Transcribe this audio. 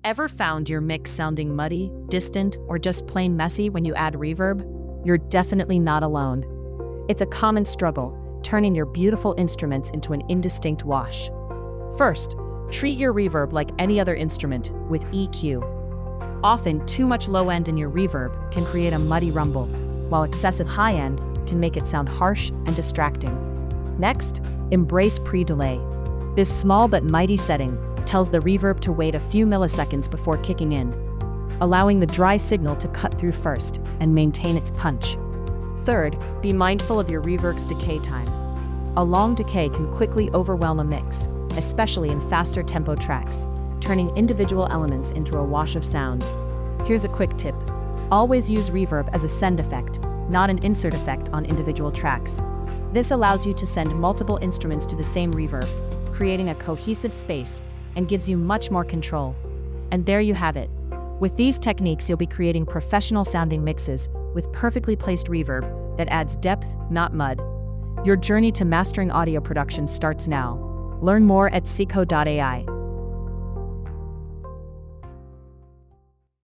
Ever found your mix sounding muddy, distant, or just plain messy when you add reverb? You're definitely not alone. It's a common struggle, turning your beautiful instruments into an indistinct wash. First, treat your reverb like any other instrument, with EQ. Often, too much low end in your reverb can create a muddy rumble, while excessive high end can make it sound harsh and distracting. Next, embrace pre-delay. This small but mighty setting tells the reverb to wait a few milliseconds before kicking in, allowing the dry signal to cut through first and maintain its punch. Third, be mindful of your reverb's decay time. A long decay can quickly overwhelm a mix, especially in faster tempo tracks, turning individual elements into a wash of sound. Here's a quick tip. Always use reverb as a send effect, not an insert effect on individual tracks. This allows you to send multiple instruments to the same reverb, creating a cohesive space and gives you much more control. And there you have it. With these techniques, you'll be creating professional-sounding mixes with perfectly placed reverb that adds depth, not mud. Your journey to mastering audio production starts now. Learn more at Sikho.ai.